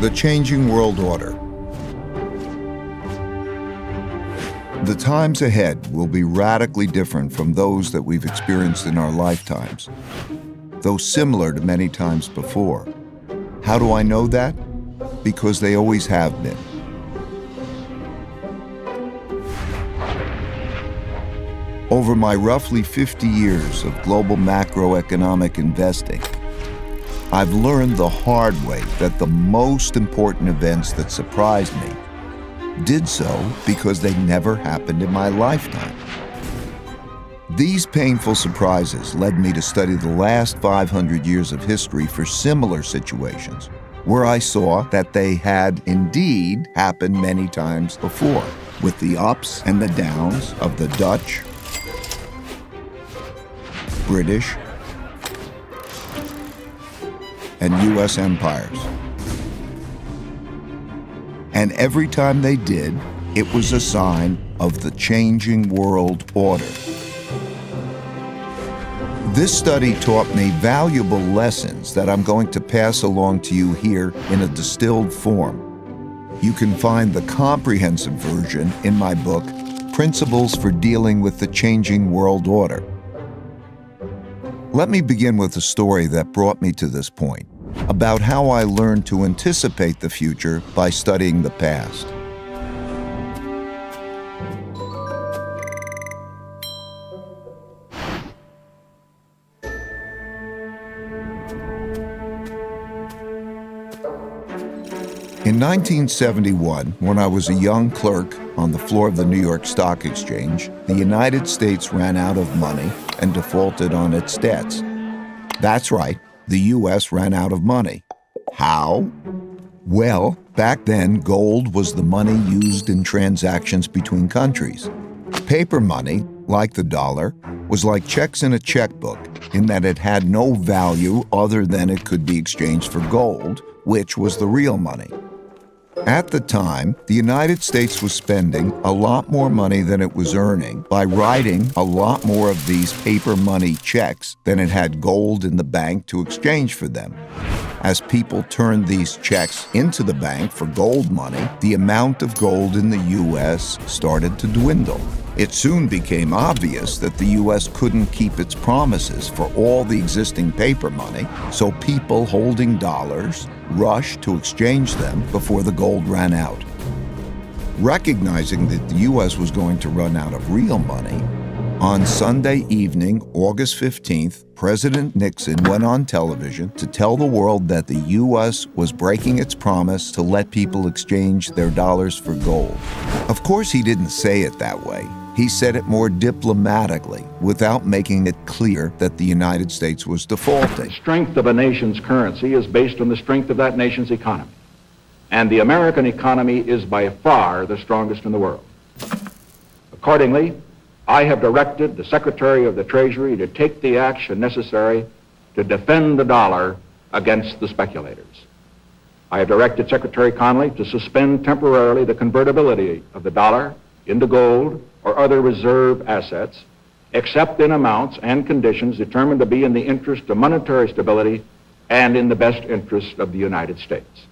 The changing world order. The times ahead will be radically different from those that we've experienced in our lifetimes, though similar to many times before. How do I know that? Because they always have been. Over my roughly 50 years of global macroeconomic investing, I've learned the hard way that the most important events that surprised me did so because they never happened in my lifetime. These painful surprises led me to study the last 500 years of history for similar situations, where I saw that they had indeed happened many times before, with the ups and the downs of the Dutch, British, and U.S. empires. And every time they did, it was a sign of the changing world order. This study taught me valuable lessons that I'm going to pass along to you here in a distilled form. You can find the comprehensive version in my book, Principles for Dealing with the Changing World Order. Let me begin with a story that brought me to this point, about how I learned to anticipate the future by studying the past. In 1971, when I was a young clerk on the floor of the New York Stock Exchange, the United States ran out of money and defaulted on its debts. That's right, the U.S. ran out of money. How? Well, back then, gold was the money used in transactions between countries. Paper money, like the dollar, was like checks in a checkbook in that it had no value other than it could be exchanged for gold, which was the real money. At the time, the United States was spending a lot more money than it was earning by writing a lot more of these paper money checks than it had gold in the bank to exchange for them. As people turned these checks into the bank for gold money, the amount of gold in the U.S. started to dwindle. It soon became obvious that the U.S. couldn't keep its promises for all the existing paper money, so people holding dollars rushed to exchange them before the gold ran out. Recognizing that the U.S. was going to run out of real money, on Sunday evening, August 15th, President Nixon went on television to tell the world that the U.S. was breaking its promise to let people exchange their dollars for gold. Of course, he didn't say it that way. He said it more diplomatically, without making it clear that the United States was defaulting. The strength of a nation's currency is based on the strength of that nation's economy. And the American economy is by far the strongest in the world. Accordingly, I have directed the Secretary of the Treasury to take the action necessary to defend the dollar against the speculators. I have directed Secretary Connally to suspend temporarily the convertibility of the dollar into gold or other reserve assets, except in amounts and conditions determined to be in the interest of monetary stability and in the best interest of the United States.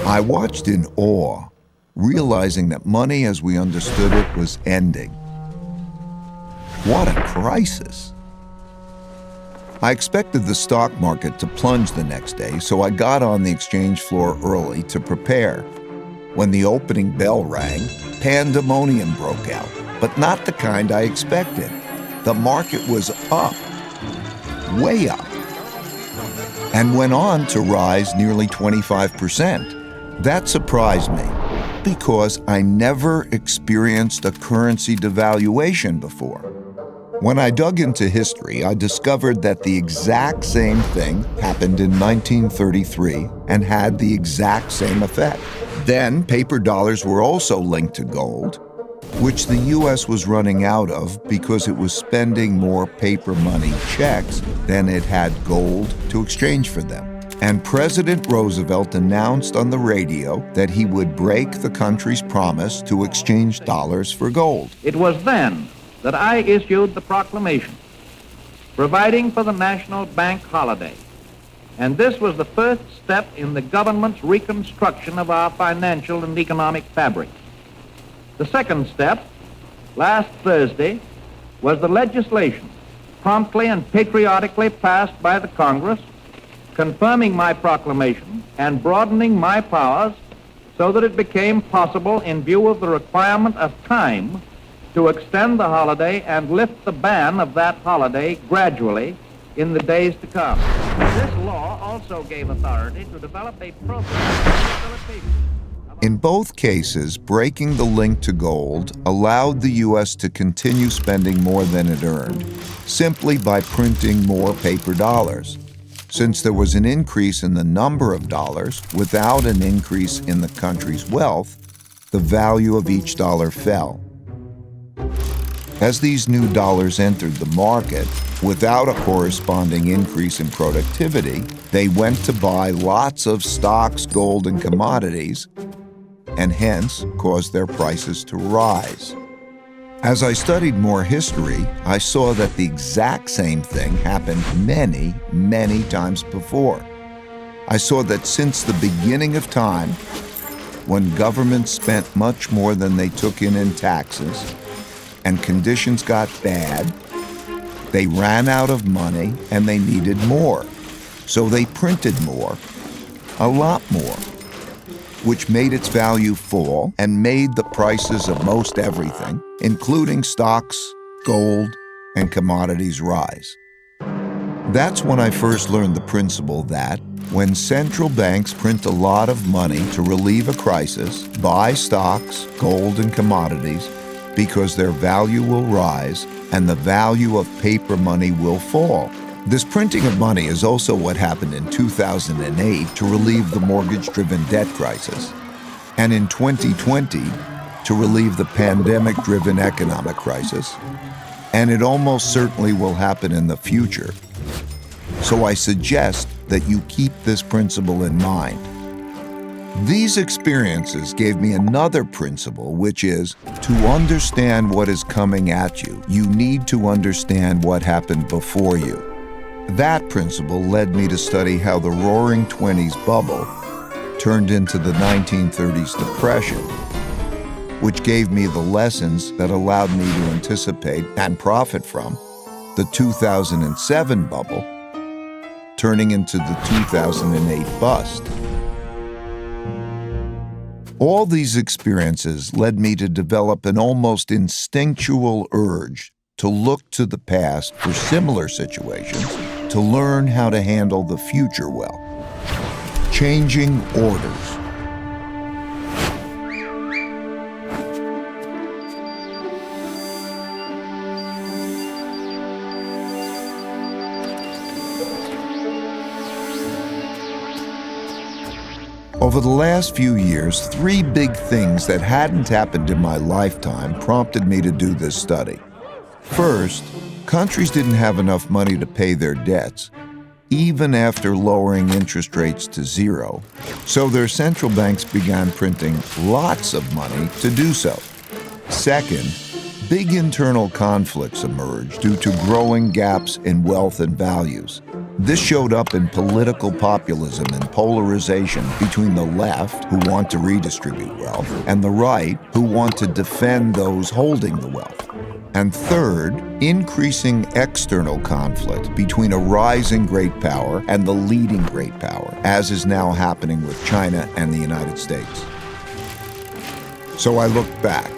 I watched in awe, realizing that money as we understood it was ending. What a crisis. I expected the stock market to plunge the next day, so I got on the exchange floor early to prepare. When the opening bell rang, pandemonium broke out, but not the kind I expected. The market was up, way up, and went on to rise nearly 25%. That surprised me because I never experienced a currency devaluation before. When I dug into history, I discovered that the exact same thing happened in 1933 and had the exact same effect. Then, paper dollars were also linked to gold, which the U.S. was running out of because it was spending more paper money checks than it had gold to exchange for them. And President Roosevelt announced on the radio that he would break the country's promise to exchange dollars for gold. It was then that I issued the proclamation providing for the national bank holiday and this was the first step in the government's reconstruction of our financial and economic fabric. The second step, last Thursday, was the legislation promptly and patriotically passed by the Congress, confirming my proclamation and broadening my powers so that it became possible, in view of the requirement of time, to extend the holiday and lift the ban of that holiday gradually in the days to come. This law also gave authority to develop a program for facilitation. In both cases, breaking the link to gold allowed the U.S. to continue spending more than it earned, simply by printing more paper dollars. Since there was an increase in the number of dollars without an increase in the country's wealth, the value of each dollar fell. As these new dollars entered the market, without a corresponding increase in productivity, they went to buy lots of stocks, gold, and commodities, and hence caused their prices to rise. As I studied more history, I saw that the exact same thing happened many, many times before. I saw that since the beginning of time, when governments spent much more than they took in taxes, and conditions got bad, they ran out of money and they needed more. So they printed more, a lot more, which made its value fall and made the prices of most everything, including stocks, gold, and commodities, rise. That's when I first learned the principle that when central banks print a lot of money to relieve a crisis, buy stocks, gold, and commodities, because their value will rise and the value of paper money will fall. This printing of money is also what happened in 2008 to relieve the mortgage-driven debt crisis, and in 2020 to relieve the pandemic-driven economic crisis, and it almost certainly will happen in the future. So I suggest that you keep this principle in mind. These experiences gave me another principle, which is to understand what is coming at you, you need to understand what happened before you. That principle led me to study how the Roaring '20s bubble turned into the 1930s depression, which gave me the lessons that allowed me to anticipate and profit from the 2007 bubble turning into the 2008 bust. All these experiences led me to develop an almost instinctual urge to look to the past for similar situations to learn how to handle the future well. Changing orders. Over the last few years, 3 big things that hadn't happened in my lifetime prompted me to do this study. First, countries didn't have enough money to pay their debts, even after lowering interest rates to 0, so their central banks began printing lots of money to do so. Second, big internal conflicts emerged due to growing gaps in wealth and values. This showed up in political populism and polarization between the left, who want to redistribute wealth, and the right, who want to defend those holding the wealth. And third, increasing external conflict between a rising great power and the leading great power, as is now happening with China and the United States. So I looked back.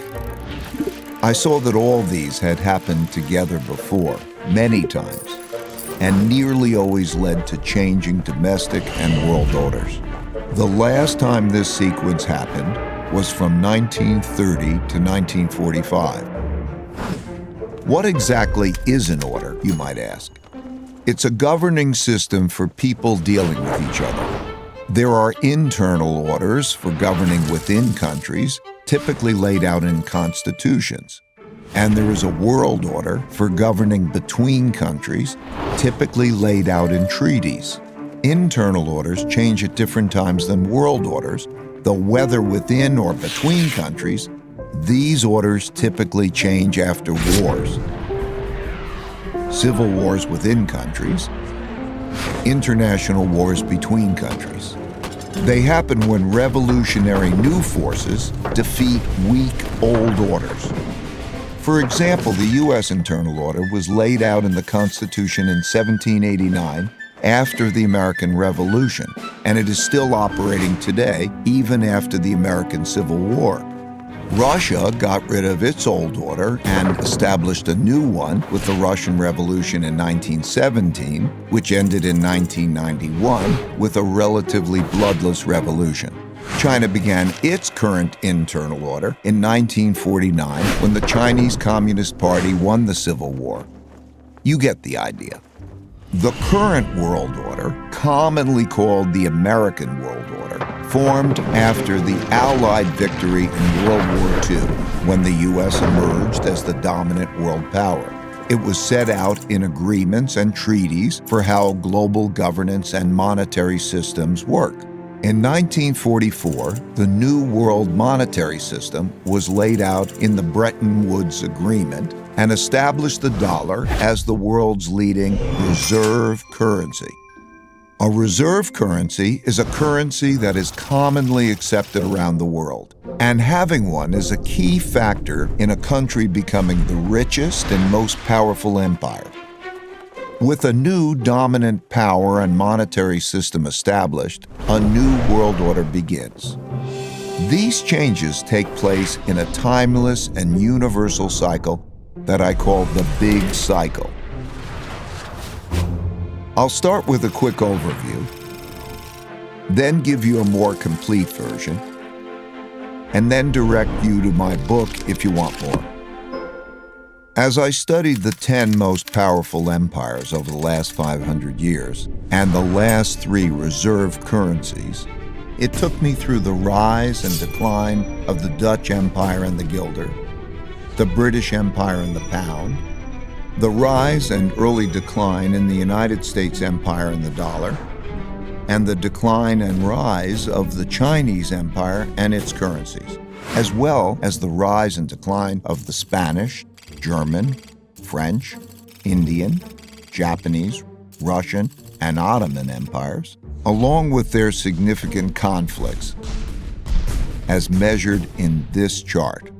I saw that all these had happened together before, many times, and nearly always led to changing domestic and world orders. The last time this sequence happened was from 1930 to 1945. What exactly is an order, you might ask? It's a governing system for people dealing with each other. There are internal orders for governing within countries, typically laid out in constitutions. And there is a world order for governing between countries, typically laid out in treaties. Internal orders change at different times than world orders, though whether within or between countries, these orders typically change after wars. Civil wars within countries, international wars between countries. They happen when revolutionary new forces defeat weak old orders. For example, the U.S. internal order was laid out in the Constitution in 1789 after the American Revolution, and it is still operating today, even after the American Civil War. Russia got rid of its old order and established a new one with the Russian Revolution in 1917, which ended in 1991 with a relatively bloodless revolution. China began its current internal order in 1949 when the Chinese Communist Party won the Civil War. You get the idea. The current world order, commonly called the American World Order, formed after the Allied victory in World War II, when the U.S. emerged as the dominant world power. It was set out in agreements and treaties for how global governance and monetary systems work. In 1944, the New World Monetary System was laid out in the Bretton Woods Agreement and established the dollar as the world's leading reserve currency. A reserve currency is a currency that is commonly accepted around the world, and having one is a key factor in a country becoming the richest and most powerful empire. With a new dominant power and monetary system established, a new world order begins. These changes take place in a timeless and universal cycle that I call the Big Cycle. I'll start with a quick overview, then give you a more complete version, and then direct you to my book if you want more. As I studied the 10 most powerful empires over the last 500 years and the last 3 reserve currencies, it took me through the rise and decline of the Dutch Empire and the guilder, the British Empire and the pound, the rise and early decline in the United States Empire and the dollar, and the decline and rise of the Chinese Empire and its currencies, as well as the rise and decline of the Spanish, German, French, Indian, Japanese, Russian, and Ottoman empires, along with their significant conflicts, as measured in this chart.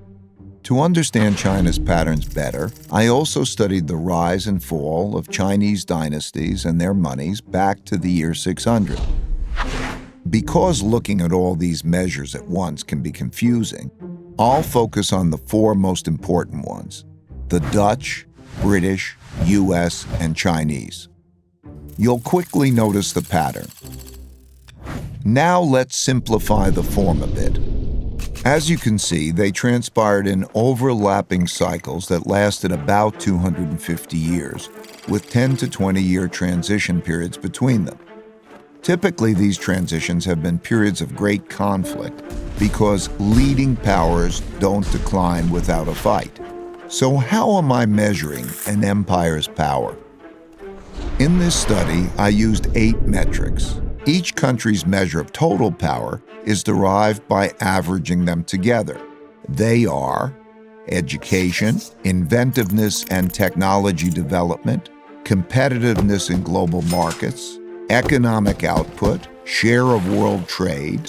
To understand China's patterns better, I also studied the rise and fall of Chinese dynasties and their monies back to the year 600. Because looking at all these measures at once can be confusing, I'll focus on the 4 most important ones: the Dutch, British, US, and Chinese. You'll quickly notice the pattern. Now let's simplify the form a bit. As you can see, they transpired in overlapping cycles that lasted about 250 years, with 10 to 20-year transition periods between them. Typically, these transitions have been periods of great conflict because leading powers don't decline without a fight. So how am I measuring an empire's power? In this study, I used 8 metrics. Each country's measure of total power is derived by averaging them together. They are education, inventiveness and technology development, competitiveness in global markets, economic output, share of world trade,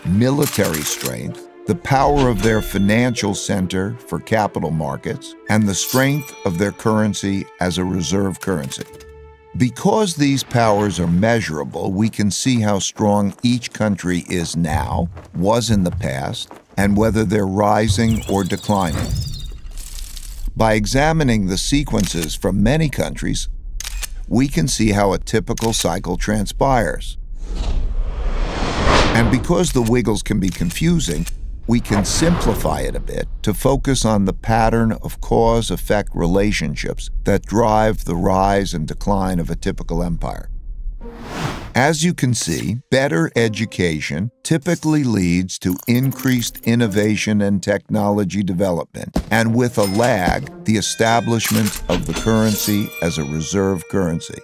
military strength, the power of their financial center for capital markets, and the strength of their currency as a reserve currency. Because these powers are measurable, we can see how strong each country is now, was in the past, and whether they're rising or declining. By examining the sequences from many countries, we can see how a typical cycle transpires. And because the wiggles can be confusing, we can simplify it a bit to focus on the pattern of cause-effect relationships that drive the rise and decline of a typical empire. As you can see, better education typically leads to increased innovation and technology development, and with a lag, the establishment of the currency as a reserve currency.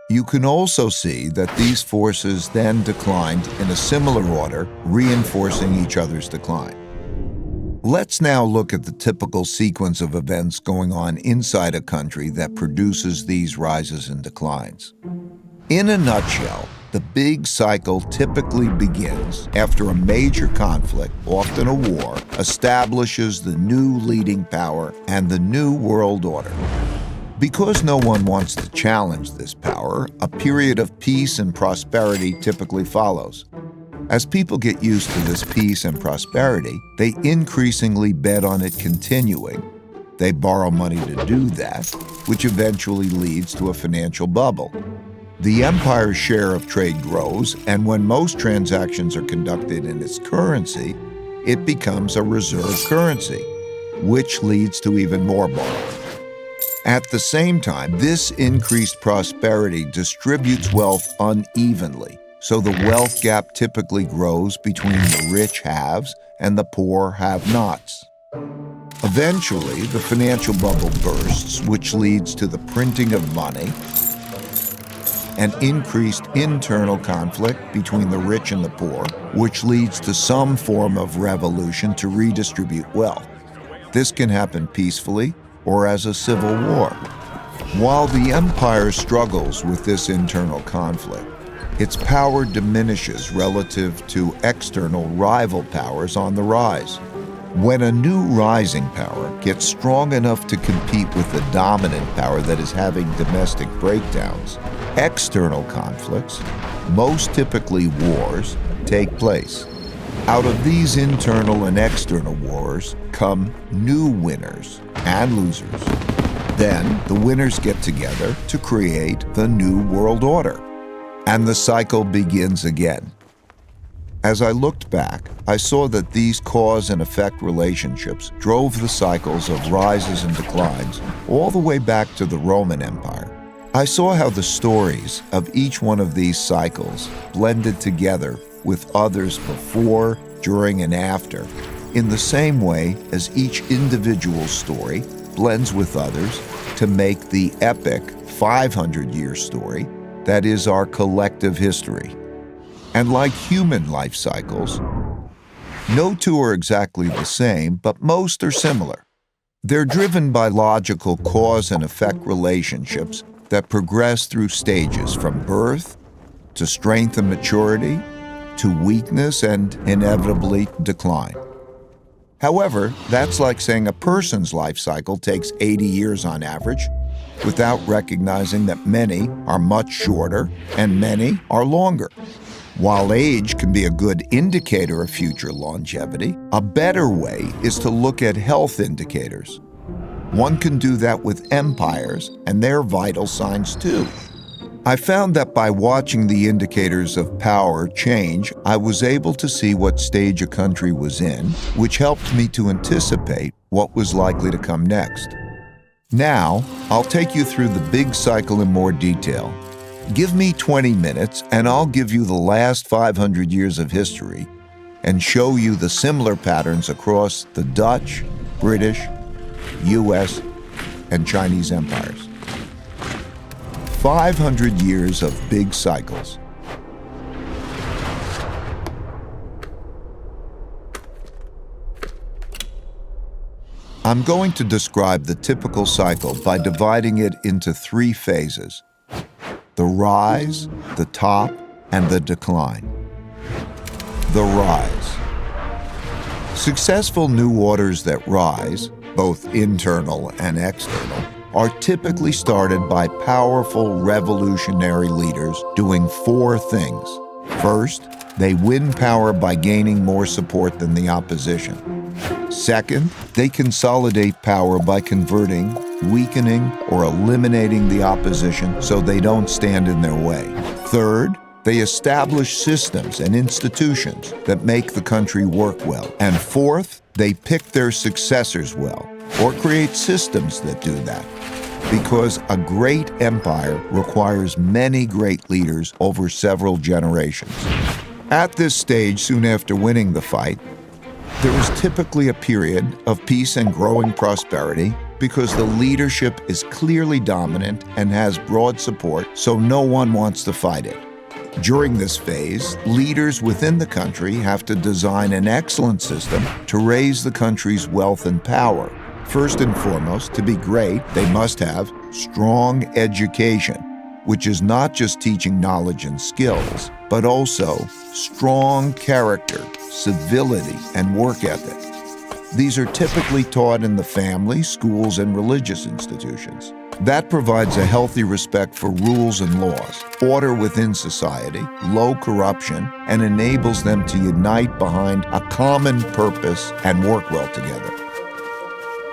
You can also see that these forces then declined in a similar order, reinforcing each other's decline. Let's now look at the typical sequence of events going on inside a country that produces these rises and declines. In a nutshell, the big cycle typically begins after a major conflict, often a war, establishes the new leading power and the new world order. Because no one wants to challenge this power, a period of peace and prosperity typically follows. As people get used to this peace and prosperity, they increasingly bet on it continuing. They borrow money to do that, which eventually leads to a financial bubble. The empire's share of trade grows, and when most transactions are conducted in its currency, it becomes a reserve currency, which leads to even more borrowing. At the same time, this increased prosperity distributes wealth unevenly, so the wealth gap typically grows between the rich haves and the poor have-nots. Eventually, the financial bubble bursts, which leads to the printing of money and increased internal conflict between the rich and the poor, which leads to some form of revolution to redistribute wealth. This can happen peacefully or as a civil war. While the empire struggles with this internal conflict, its power diminishes relative to external rival powers on the rise. When a new rising power gets strong enough to compete with the dominant power that is having domestic breakdowns, external conflicts, most typically wars, take place. Out of these internal and external wars come new winners and losers. Then the winners get together to create the new world order, and the cycle begins again. As I looked back, I saw that these cause and effect relationships drove the cycles of rises and declines all the way back to the Roman Empire. I saw how the stories of each one of these cycles blended together with others before, during, and after, in the same way as each individual story blends with others to make the epic 500-year story that is our collective history. And like human life cycles, no two are exactly the same, but most are similar. They're driven by logical cause and effect relationships that progress through stages from birth to strength and maturity to weakness and inevitably decline. However, that's like saying a person's life cycle takes 80 years on average, without recognizing that many are much shorter and many are longer. While age can be a good indicator of future longevity, a better way is to look at health indicators. One can do that with empires and their vital signs too. I found that by watching the indicators of power change, I was able to see what stage a country was in, which helped me to anticipate what was likely to come next. Now, I'll take you through the big cycle in more detail. Give me 20 minutes and I'll give you the last 500 years of history and show you the similar patterns across the Dutch, British, US, and Chinese empires. 500 years of big cycles. I'm going to describe the typical cycle by dividing it into 3 phases: the rise, the top, and the decline. The rise. Successful new orders that rise, both internal and external, are typically started by powerful revolutionary leaders doing 4 things. First, they win power by gaining more support than the opposition. Second, they consolidate power by converting, weakening, or eliminating the opposition so they don't stand in their way. Third, they establish systems and institutions that make the country work well. And fourth, they pick their successors well, or create systems that do that. Because a great empire requires many great leaders over several generations. At this stage, soon after winning the fight, there is typically a period of peace and growing prosperity because the leadership is clearly dominant and has broad support, so no one wants to fight it. During this phase, leaders within the country have to design an excellent system to raise the country's wealth and power. First and foremost, to be great, they must have strong education. which is not just teaching knowledge and skills, but also strong character, civility, and work ethic. These are typically taught in the family, schools, and religious institutions. That provides a healthy respect for rules and laws, order within society, low corruption, and enables them to unite behind a common purpose and work well together.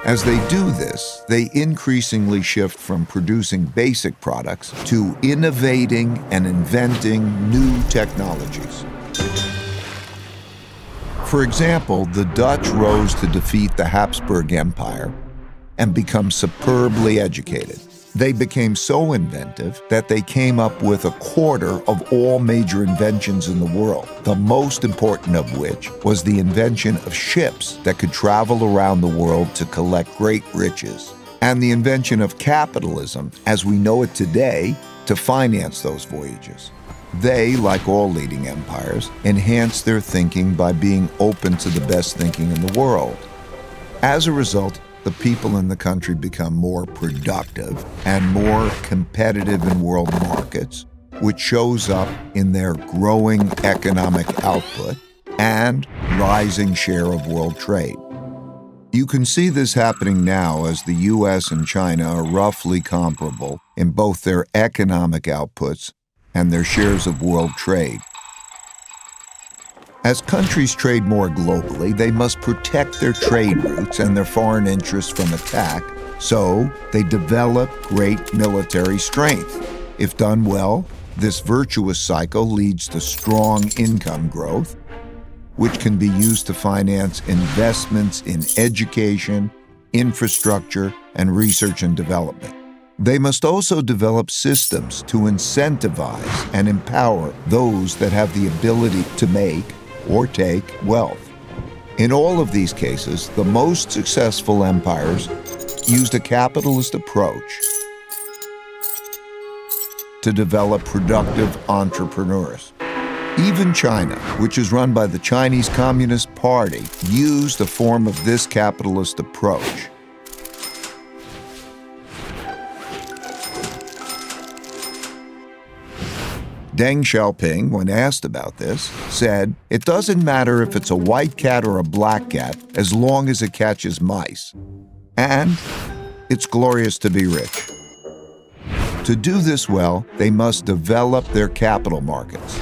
As they do this, they increasingly shift from producing basic products to innovating and inventing new technologies. For example, the Dutch rose to defeat the Habsburg Empire and become superbly educated. They became so inventive that they came up with a quarter of all major inventions in the world, the most important of which was the invention of ships that could travel around the world to collect great riches, and the invention of capitalism, as we know it today, to finance those voyages. They, like all leading empires, enhanced their thinking by being open to the best thinking in the world. As a result, the people in the country become more productive and more competitive in world markets, which shows up in their growing economic output and rising share of world trade. You can see this happening now as the U.S. and China are roughly comparable in both their economic outputs and their shares of world trade. As countries trade more globally, they must protect their trade routes and their foreign interests from attack, so they develop great military strength. If done well, this virtuous cycle leads to strong income growth, which can be used to finance investments in education, infrastructure, and research and development. They must also develop systems to incentivize and empower those that have the ability to make or take wealth. In all of these cases, the most successful empires used a capitalist approach to develop productive entrepreneurs. Even China, which is run by the Chinese Communist Party, used a form of this capitalist approach. Deng Xiaoping, when asked about this, said, "It doesn't matter if it's a white cat or a black cat, as long as it catches mice. And it's glorious to be rich." To do this well, they must develop their capital markets.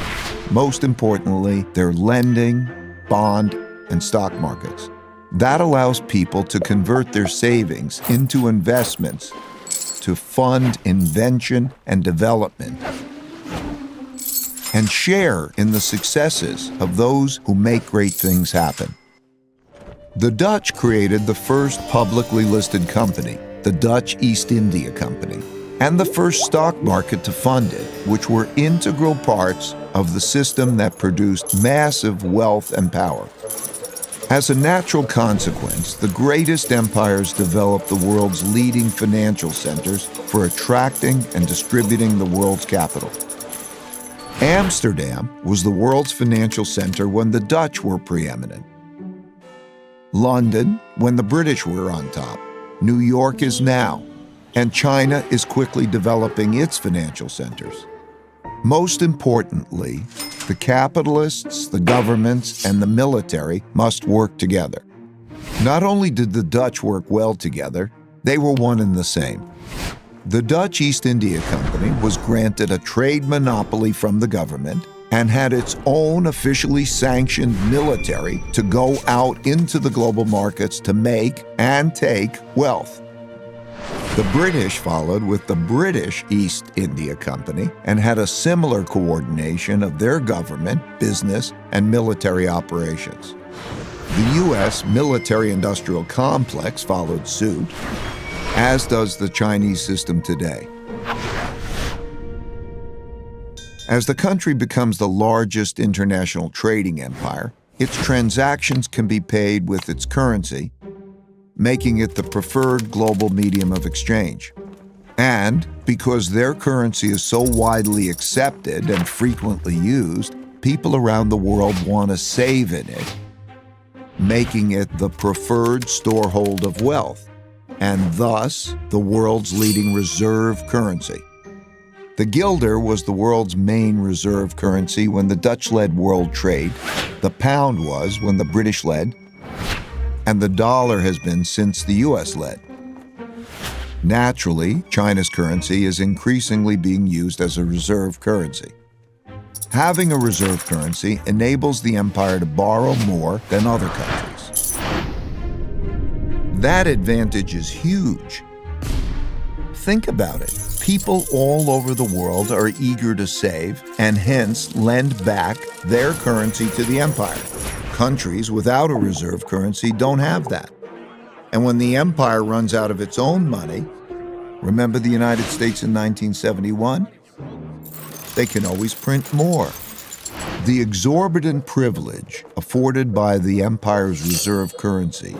Most importantly, their lending, bond, and stock markets. That allows people to convert their savings into investments to fund invention and development, and share in the successes of those who make great things happen. The Dutch created the first publicly listed company, the Dutch East India Company, and the first stock market to fund it, which were integral parts of the system that produced massive wealth and power. As a natural consequence, the greatest empires developed the world's leading financial centers for attracting and distributing the world's capital. Amsterdam was the world's financial center when the Dutch were preeminent. London, when the British were on top. New York is now. And China is quickly developing its financial centers. Most importantly, the capitalists, the governments, and the military must work together. Not only did the Dutch work well together, they were one and the same. The Dutch East India Company was granted a trade monopoly from the government and had its own officially sanctioned military to go out into the global markets to make and take wealth. The British followed with the British East India Company and had a similar coordination of their government, business, and military operations. The U.S. military-industrial complex followed suit, as does the Chinese system today. As the country becomes the largest international trading empire, its transactions can be paid with its currency, making it the preferred global medium of exchange. And because their currency is so widely accepted and frequently used, people around the world want to save in it, making it the preferred storehold of wealth, and thus the world's leading reserve currency. The guilder was the world's main reserve currency when the Dutch led world trade, the pound was when the British led, and the dollar has been since the US led. Naturally, China's currency is increasingly being used as a reserve currency. Having a reserve currency enables the empire to borrow more than other countries. That advantage is huge. Think about it. People all over the world are eager to save and hence lend back their currency to the empire. Countries without a reserve currency don't have that. And when the empire runs out of its own money, remember the United States in 1971? They can always print more. The exorbitant privilege afforded by the empire's reserve currency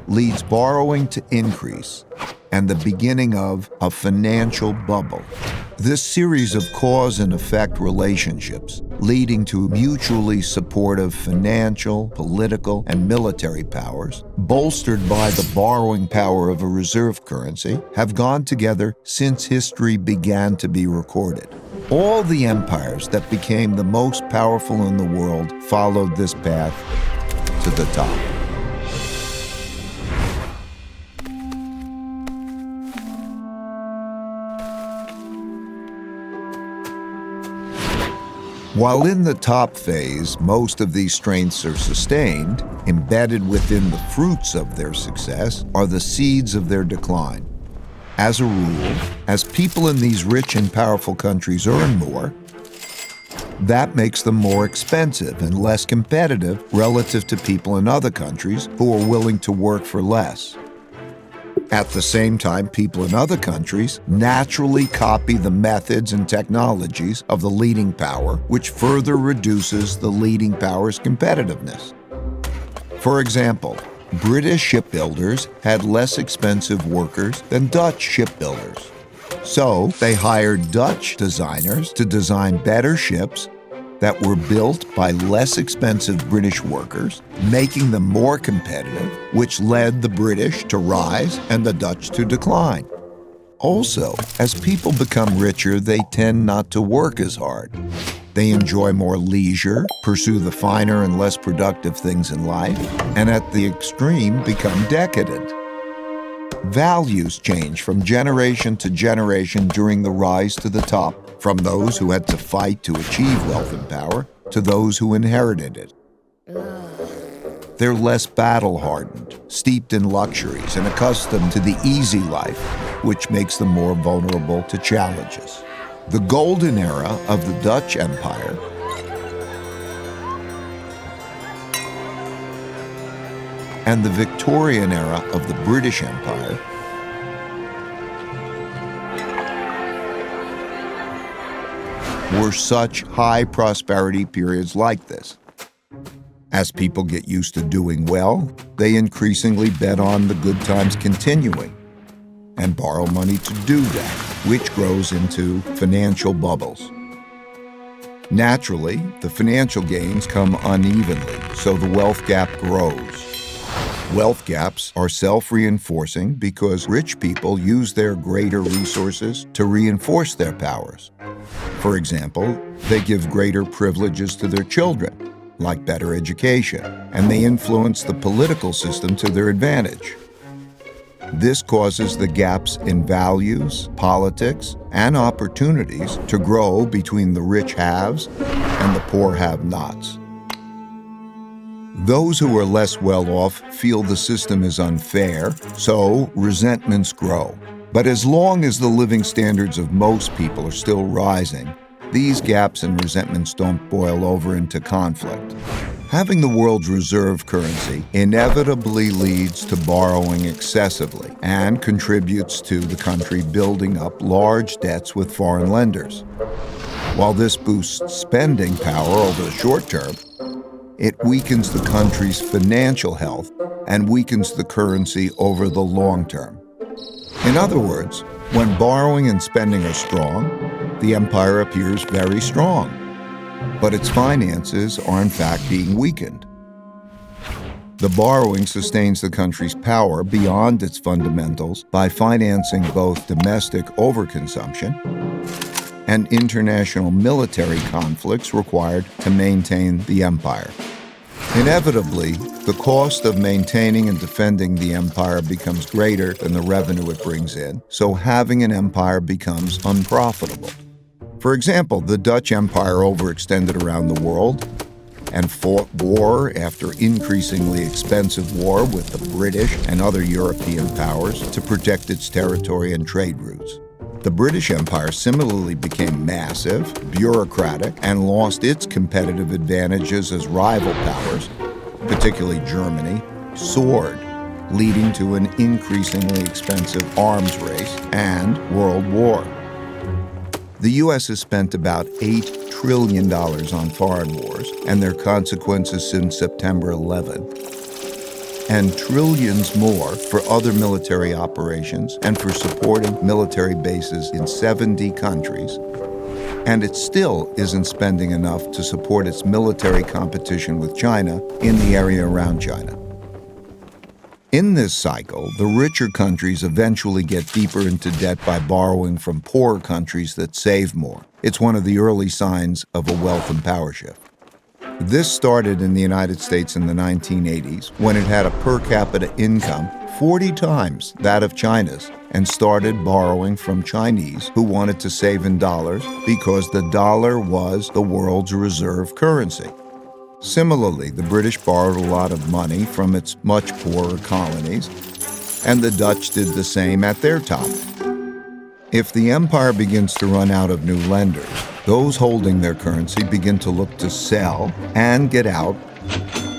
leads borrowing to increase and the beginning of a financial bubble. This series of cause and effect relationships leading to mutually supportive financial, political, and military powers, bolstered by the borrowing power of a reserve currency, have gone together since history began to be recorded. All the empires that became the most powerful in the world followed this path to the top. While in the top phase, most of these strengths are sustained, embedded within the fruits of their success are the seeds of their decline. As a rule, as people in these rich and powerful countries earn more, that makes them more expensive and less competitive relative to people in other countries who are willing to work for less. At the same time, people in other countries naturally copy the methods and technologies of the leading power, which further reduces the leading power's competitiveness. For example, British shipbuilders had less expensive workers than Dutch shipbuilders. So they hired Dutch designers to design better ships that were built by less expensive British workers, making them more competitive, which led the British to rise and the Dutch to decline. Also, as people become richer, they tend not to work as hard. They enjoy more leisure, pursue the finer and less productive things in life, and at the extreme become decadent. Values change from generation to generation during the rise to the top, from those who had to fight to achieve wealth and power to those who inherited it. They're less battle-hardened, steeped in luxuries, and accustomed to the easy life, which makes them more vulnerable to challenges. The golden era of the Dutch Empire and the Victorian era of the British Empire were such high prosperity periods like this. As people get used to doing well, they increasingly bet on the good times continuing and borrow money to do that, which grows into financial bubbles. Naturally, the financial gains come unevenly, so the wealth gap grows. Wealth gaps are self-reinforcing because rich people use their greater resources to reinforce their powers. For example, they give greater privileges to their children, like better education, and they influence the political system to their advantage. This causes the gaps in values, politics, and opportunities to grow between the rich haves and the poor have-nots. Those who are less well-off feel the system is unfair, so resentments grow. But as long as the living standards of most people are still rising, these gaps and resentments don't boil over into conflict. Having the world's reserve currency inevitably leads to borrowing excessively and contributes to the country building up large debts with foreign lenders. While this boosts spending power over the short term, it weakens the country's financial health and weakens the currency over the long term. In other words, when borrowing and spending are strong, the empire appears very strong, but its finances are in fact being weakened. The borrowing sustains the country's power beyond its fundamentals by financing both domestic overconsumption and international military conflicts required to maintain the empire. Inevitably, the cost of maintaining and defending the empire becomes greater than the revenue it brings in, so having an empire becomes unprofitable. For example, the Dutch Empire overextended around the world and fought war after increasingly expensive war with the British and other European powers to protect its territory and trade routes. The British Empire similarly became massive, bureaucratic, and lost its competitive advantages as rival powers, particularly Germany, soared, leading to an increasingly expensive arms race and world war. The U.S. has spent about $8 trillion on foreign wars and their consequences since September 11, and trillions more for other military operations and for supporting military bases in 70 countries. And it still isn't spending enough to support its military competition with China in the area around China. In this cycle, the richer countries eventually get deeper into debt by borrowing from poorer countries that save more. It's one of the early signs of a wealth and power shift. This started in the United States in the 1980s when it had a per capita income 40 times that of China's and started borrowing from Chinese who wanted to save in dollars because the dollar was the world's reserve currency. Similarly, the British borrowed a lot of money from its much poorer colonies, and the Dutch did the same at their top. If the empire begins to run out of new lenders, those holding their currency begin to look to sell and get out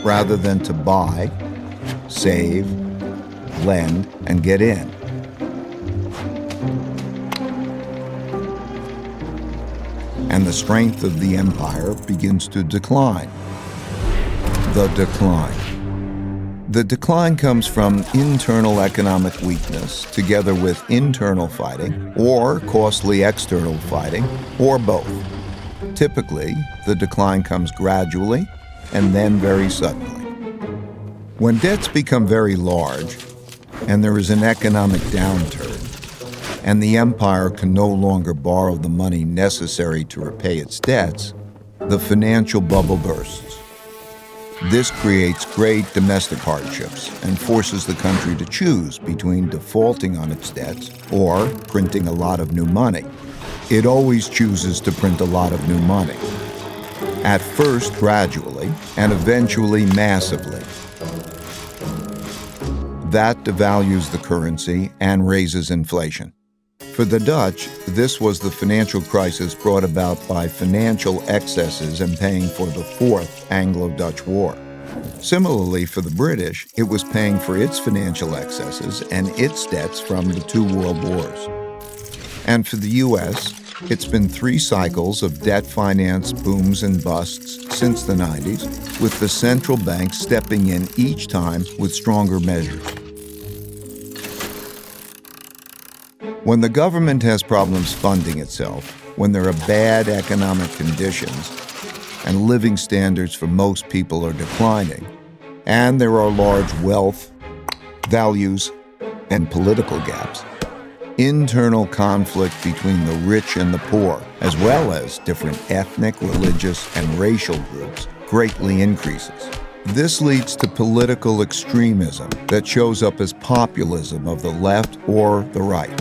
rather than to buy, save, lend, and get in. And the strength of the empire begins to decline. The decline. The decline comes from internal economic weakness together with internal fighting or costly external fighting or both. Typically, the decline comes gradually and then very suddenly. When debts become very large and there is an economic downturn and the empire can no longer borrow the money necessary to repay its debts, the financial bubble bursts. This creates great domestic hardships and forces the country to choose between defaulting on its debts or printing a lot of new money. It always chooses to print a lot of new money, at first gradually and eventually massively. That devalues the currency and raises inflation. For the Dutch, this was the financial crisis brought about by financial excesses and paying for the Fourth Anglo-Dutch War. Similarly, for the British, it was paying for its financial excesses and its debts from the two world wars. And for the U.S., it's been 3 cycles of debt finance booms and busts since the 90s, with the central bank stepping in each time with stronger measures. When the government has problems funding itself, when there are bad economic conditions, and living standards for most people are declining, and there are large wealth, values, and political gaps, internal conflict between the rich and the poor, as well as different ethnic, religious, and racial groups, greatly increases. This leads to political extremism that shows up as populism of the left or the right.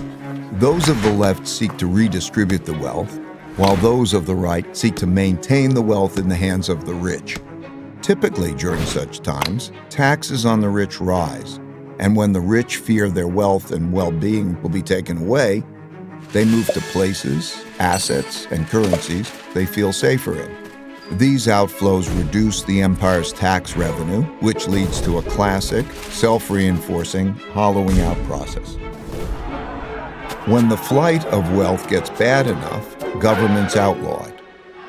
Those of the left seek to redistribute the wealth, while those of the right seek to maintain the wealth in the hands of the rich. Typically, during such times, taxes on the rich rise, and when the rich fear their wealth and well-being will be taken away, they move to places, assets, and currencies they feel safer in. These outflows reduce the empire's tax revenue, which leads to a classic, self-reinforcing, hollowing out process. When the flight of wealth gets bad enough, governments outlaw it.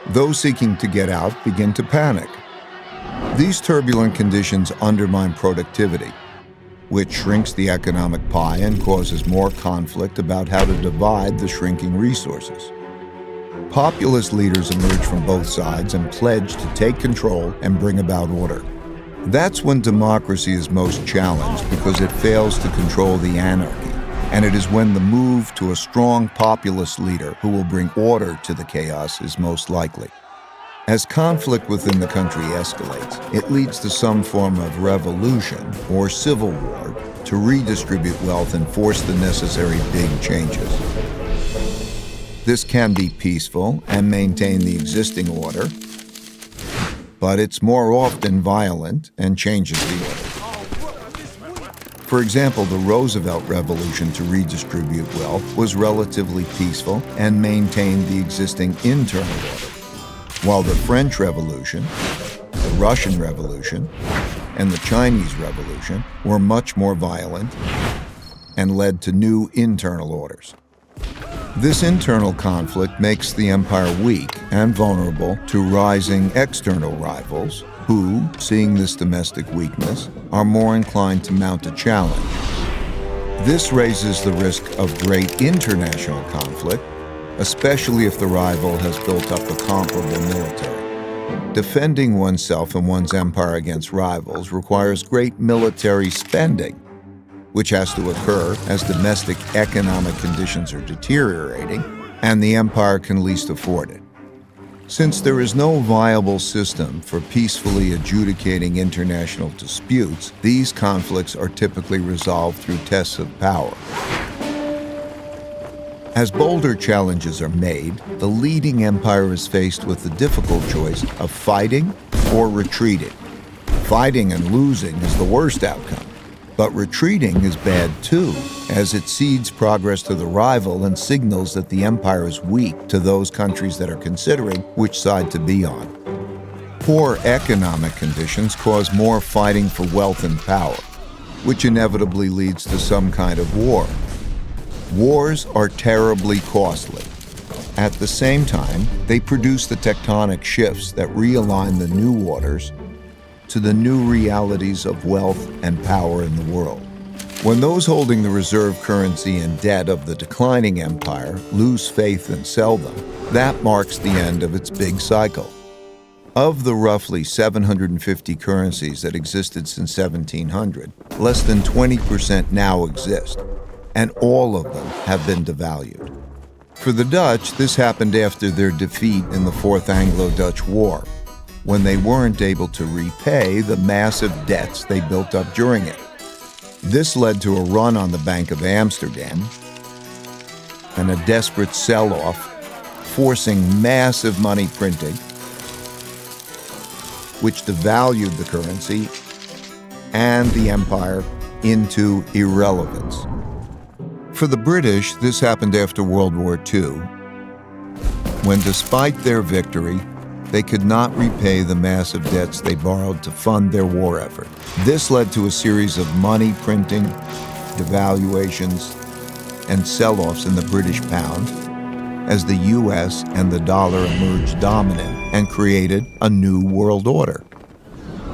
Those seeking to get out begin to panic. These turbulent conditions undermine productivity, which shrinks the economic pie and causes more conflict about how to divide the shrinking resources. Populist leaders emerge from both sides and pledge to take control and bring about order. That's when democracy is most challenged because it fails to control the anarchy. and it is when the move to a strong populist leader who will bring order to the chaos is most likely. As conflict within the country escalates, it leads to some form of revolution or civil war to redistribute wealth and force the necessary big changes. This can be peaceful and maintain the existing order, but it's more often violent and changes the order. For example, the Roosevelt Revolution to redistribute wealth was relatively peaceful and maintained the existing internal order, while the French Revolution, the Russian Revolution, and the Chinese Revolution were much more violent and led to new internal orders. This internal conflict makes the empire weak and vulnerable to rising external rivals who, seeing this domestic weakness, are more inclined to mount a challenge. This raises the risk of great international conflict, especially if the rival has built up a comparable military. Defending oneself and one's empire against rivals requires great military spending, which has to occur as domestic economic conditions are deteriorating and the empire can least afford it. Since there is no viable system for peacefully adjudicating international disputes, these conflicts are typically resolved through tests of power. As bolder challenges are made, the leading empire is faced with the difficult choice of fighting or retreating. Fighting and losing is the worst outcome. But retreating is bad too, as it cedes progress to the rival and signals that the empire is weak to those countries that are considering which side to be on. Poor economic conditions cause more fighting for wealth and power, which inevitably leads to some kind of war. Wars are terribly costly. At the same time, they produce the tectonic shifts that realign the new orders to the new realities of wealth and power in the world. When those holding the reserve currency and debt of the declining empire lose faith and sell them, that marks the end of its big cycle. Of the roughly 750 currencies that existed since 1700, less than 20% now exist, and all of them have been devalued. For the Dutch, this happened after their defeat in the Fourth Anglo-Dutch War, when they weren't able to repay the massive debts they built up during it. This led to a run on the Bank of Amsterdam and a desperate sell-off, forcing massive money printing, which devalued the currency and the empire into irrelevance. For the British, this happened after World War II, when despite their victory, they could not repay the massive debts they borrowed to fund their war effort. This led to a series of money printing, devaluations, and sell-offs in the British pound as the US and the dollar emerged dominant and created a new world order.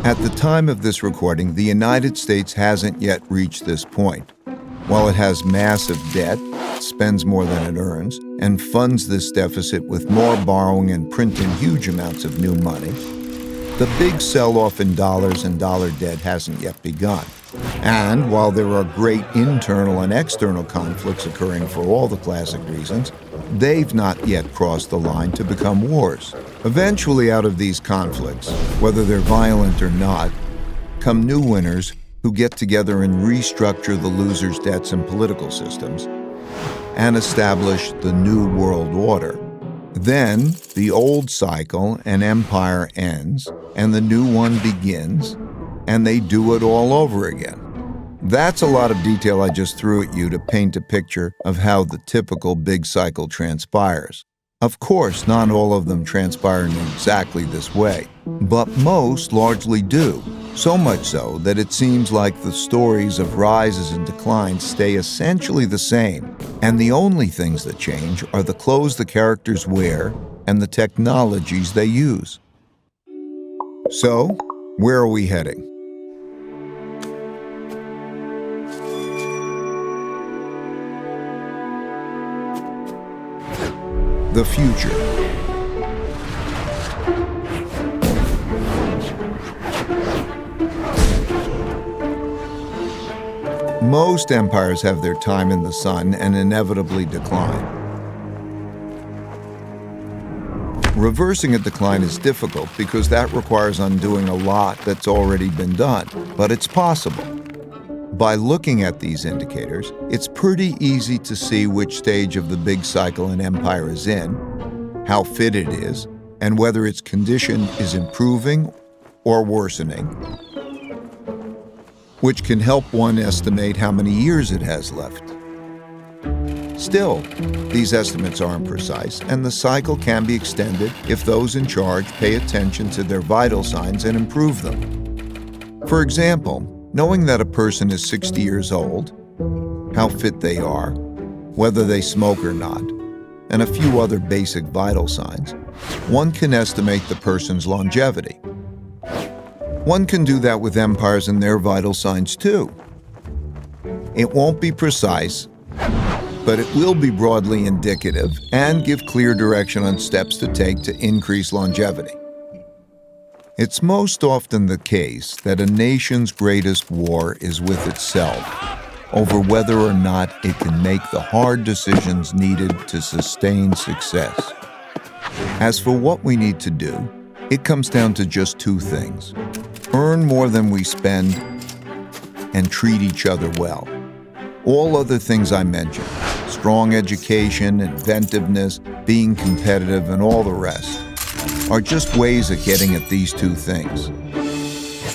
At the time of this recording, the United States hasn't yet reached this point. While it has massive debt, spends more than it earns, and funds this deficit with more borrowing and printing huge amounts of new money, the big sell-off in dollars and dollar debt hasn't yet begun. And while there are great internal and external conflicts occurring for all the classic reasons, they've not yet crossed the line to become wars. Eventually, out of these conflicts, whether they're violent or not, come new winners who get together and restructure the losers' debts and political systems and establish the new world order. Then the old cycle and empire ends and the new one begins, and they do it all over again. That's a lot of detail I just threw at you to paint a picture of how the typical big cycle transpires. Of course, not all of them transpire in exactly this way, but most largely do. So much so that it seems like the stories of rises and declines stay essentially the same, and the only things that change are the clothes the characters wear and the technologies they use. So, where are we heading? The future. Most empires have their time in the sun and inevitably decline. Reversing a decline is difficult because that requires undoing a lot that's already been done, but it's possible. By looking at these indicators, it's pretty easy to see which stage of the big cycle an empire is in, how fit it is, and whether its condition is improving or worsening, which can help one estimate how many years it has left. Still, these estimates aren't precise, and the cycle can be extended if those in charge pay attention to their vital signs and improve them. For example, knowing that a person is 60 years old, how fit they are, whether they smoke or not, and a few other basic vital signs, one can estimate the person's longevity. One can do that with empires and their vital signs too. It won't be precise, but it will be broadly indicative and give clear direction on steps to take to increase longevity. It's most often the case that a nation's greatest war is with itself over whether or not it can make the hard decisions needed to sustain success. As for what we need to do, it comes down to just two things: earn more than we spend and treat each other well. All other things I mentioned, strong education, inventiveness, being competitive, and all the rest, are just ways of getting at these two things.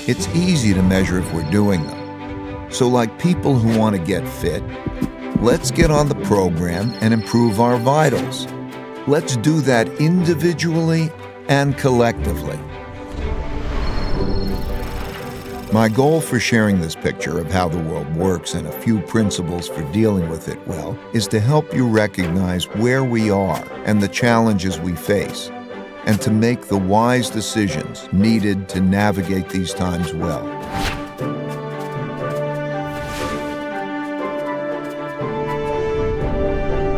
It's easy to measure if we're doing them. So like people who want to get fit, let's get on the program and improve our vitals. Let's do that individually and collectively. My goal for sharing this picture of how the world works and a few principles for dealing with it well is to help you recognize where we are and the challenges we face, and to make the wise decisions needed to navigate these times well.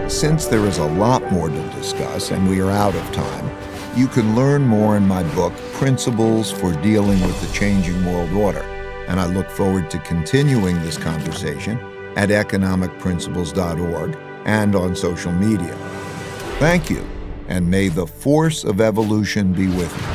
Since there is a lot more to discuss and we are out of time, you can learn more in my book, Principles for Dealing with the Changing World Order, and I look forward to continuing this conversation at economicprinciples.org and on social media. Thank you, and may the force of evolution be with you.